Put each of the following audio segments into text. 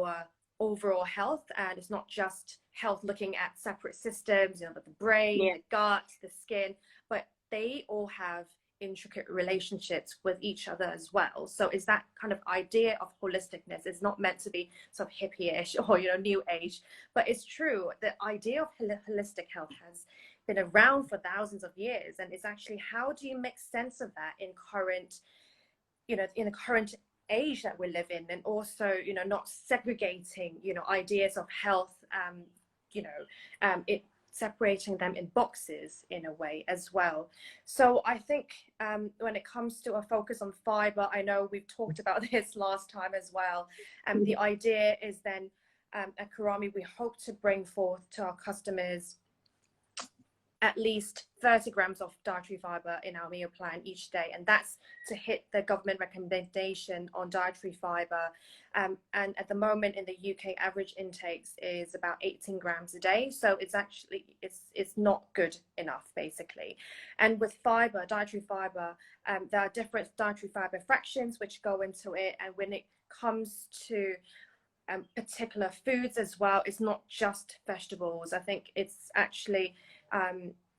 our overall health, and it's not just health looking at separate systems, you know, the brain, the gut, the skin, but they all have intricate relationships with each other as well. So is that kind of idea of holisticness is not meant to be sort of hippie-ish or, you know, new age, but it's true. The idea of holistic health has been around for thousands of years, and it's actually, how do you make sense of that in current, you know, in the current age that we live in, and also, you know, not segregating, you know, ideas of health, you know, it separating them in boxes in a way as well. So I think when it comes to a focus on fiber, I know we've talked about this last time as well, and the idea is then at Kurami, we hope to bring forth to our customers at least 30 grams of dietary fiber in our meal plan each day, and that's to hit the government recommendation on dietary fiber. And at the moment in the UK, average intakes is about 18 grams a day, so it's actually it's not good enough basically. And with fiber, dietary fiber, there are different dietary fiber fractions which go into it, and when it comes to particular foods as well, it's not just vegetables. I think it's actually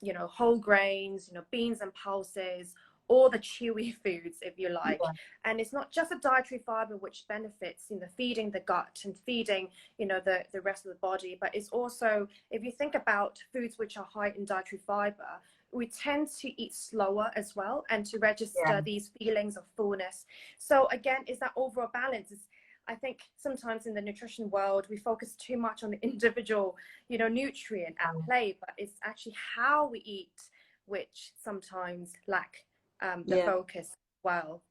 you know, whole grains, you know, beans and pulses, all the chewy foods, if you like. And it's not just a dietary fiber which benefits, you know, feeding the gut and feeding, you know, the rest of the body, but it's also, if you think about foods which are high in dietary fiber, we tend to eat slower as well, and to register these feelings of fullness. So again, is that overall balance? I think sometimes in the nutrition world, we focus too much on the individual, you know, nutrient at play, but it's actually how we eat which sometimes lack the focus as well.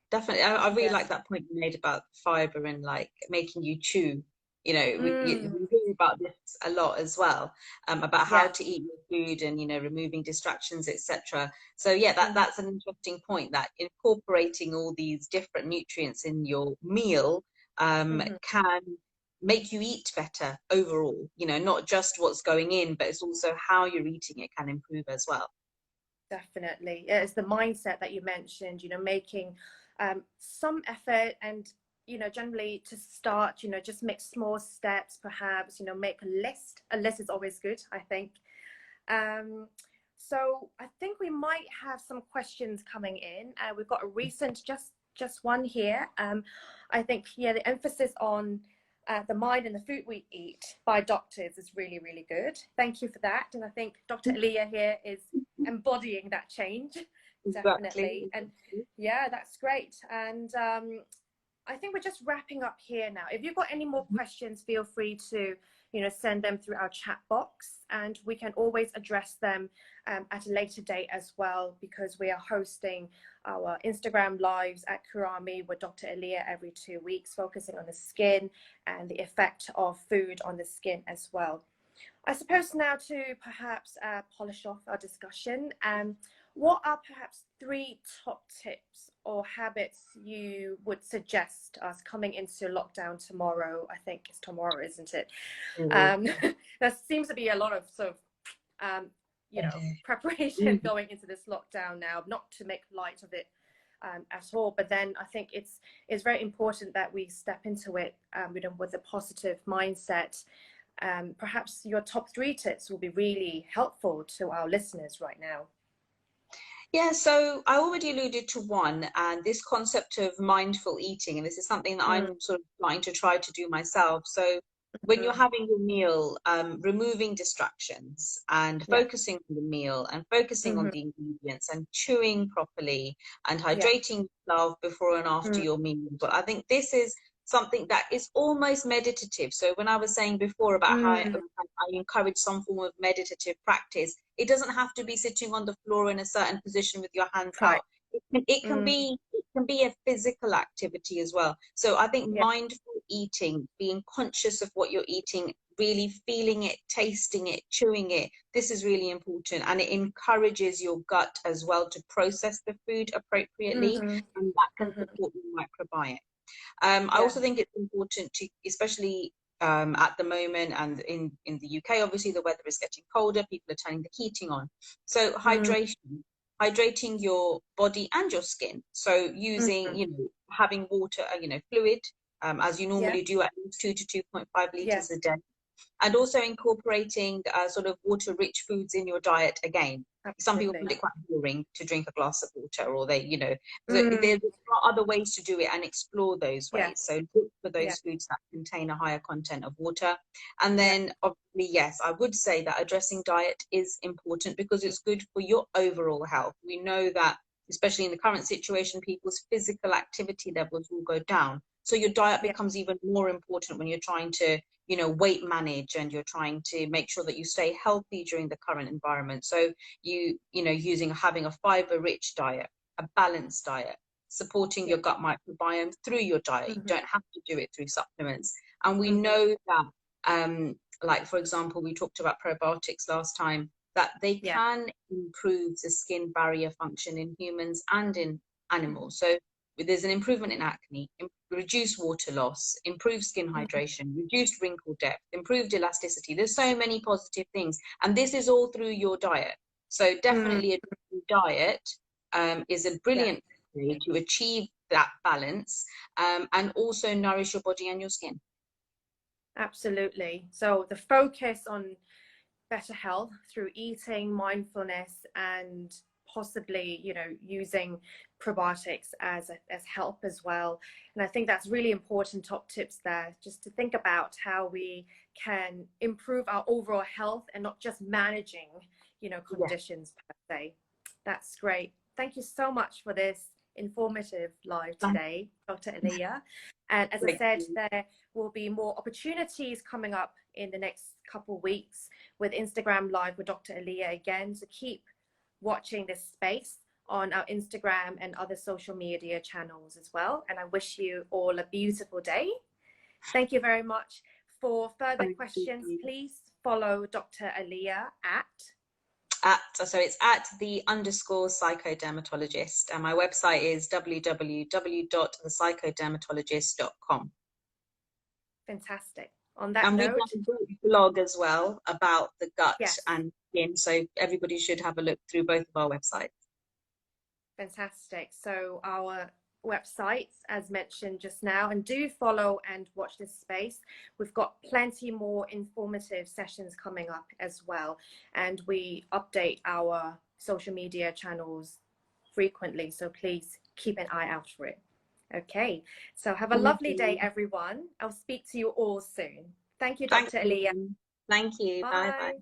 Definitely. I really like that point you made about fiber and like making you chew. You know, we hear about this a lot as well, about how to eat your food and, you know, removing distractions, etc. So yeah, that's an interesting point, that incorporating all these different nutrients in your meal can make you eat better overall. You know, not just what's going in, but it's also how you're eating it can improve as well. Definitely. It's the mindset that you mentioned, you know, making some effort, and you know, generally to start, you know, just make small steps, perhaps, you know, make a list. A list is always good, I think. So I think we might have some questions coming in. We've got a recent, just one here. I think, yeah, the emphasis on the mind and the food we eat by doctors is really, really good. Thank you for that. And I think Dr. Alia here is embodying that change. Definitely. And yeah, that's great. And I think we're just wrapping up here now. If you've got any more questions, feel free to, you know, send them through our chat box, and we can always address them at a later date as well, because we are hosting our Instagram lives at Kurami with Dr. Alia every 2 weeks, focusing on the skin and the effect of food on the skin as well. I suppose now to perhaps polish off our discussion, what are perhaps 3 top tips or habits you would suggest us coming into lockdown tomorrow? I think it's tomorrow, isn't it? There seems to be a lot of sort of, you know, preparation going into this lockdown now, not to make light of it at all. But then I think it's very important that we step into it with a positive mindset. Perhaps your top 3 tips will be really helpful to our listeners right now. Yeah, so I already alluded to one, and this concept of mindful eating, and this is something that I'm sort of trying to try to do myself. So when you're having your meal, removing distractions and focusing on the meal and focusing on the ingredients and chewing properly and hydrating yourself before and after your meal. But I think this is something that is almost meditative. So when I was saying before about how I encourage some form of meditative practice, it doesn't have to be sitting on the floor in a certain position with your hands out. It can be a physical activity as well. So I think mindful eating, being conscious of what you're eating, really feeling it, tasting it, chewing it, this is really important, and it encourages your gut as well to process the food appropriately, and that can support your microbiome. I also think it's important to, especially at the moment, and in the UK, obviously the weather is getting colder, people are turning the heating on. So hydrating your body and your skin. So using, you know, having water, you know, fluid as you Yeah. normally do, at least 2 to 2.5 Yeah. liters a day. And also incorporating sort of water-rich foods in your diet again. Some people Absolutely. find it quite boring to drink a glass of water, or they, so Mm. there are other ways to do it, and explore those Yeah. ways. So look for Yeah. those foods that contain a higher content of water. And Yeah. then obviously, yes, I would say that addressing diet is important because it's good for your overall health. We know that, especially in the current situation, people's physical activity levels will go down. So your diet Yeah. becomes even more important when you're trying to weight manage, and you're trying to make sure that you stay healthy during the current environment. So having a fiber rich diet, a balanced diet, supporting Yeah. your gut microbiome through your diet. You Mm-hmm. don't have to do it through supplements. And we Mm-hmm. know that, like for example, we talked about probiotics last time, that they Yeah. can improve the skin barrier function in humans and in Mm-hmm. animals. So there's an improvement in acne, reduced water loss, improved skin Mm-hmm. hydration, reduced wrinkle depth, improved elasticity. There's so many positive things, and this is all through your diet. So Mm. definitely a diet is a Yeah. brilliant way to achieve that balance, and also nourish your body and your skin. Absolutely. So the focus on better health through eating, mindfulness, and possibly, using probiotics as help as well. And I think that's really important top tips there, just to think about how we can improve our overall health and not just managing, Yeah. conditions per se. That's great. Thank you so much for this informative live today, Dr. Alia. And as I Thank said, you. there will be more opportunities coming up in the next couple of weeks with Instagram Live with Dr. Alia again. So keep watching this space on our Instagram and other social media channels as well. And I wish you all a beautiful day. Thank you very much. For further Thank questions, you. please follow Dr. Alia So it's at @the_psychodermatologist, and my website is www.thepsychodermatologist.com. Fantastic. On that And we've done note, a great blog as well about the gut yes, and skin, so everybody should have a look through both of our websites. fantastic. So our websites, as mentioned just now, and do follow and watch this space. We've got plenty more informative sessions coming up as well, and we update our social media channels frequently, so please keep an eye out for it. Okay, so have a Thank lovely day, you. everyone. I'll speak to you all soon. Thank you, Thanks, Dr. Alia. everyone. Thank you. Bye bye. Bye.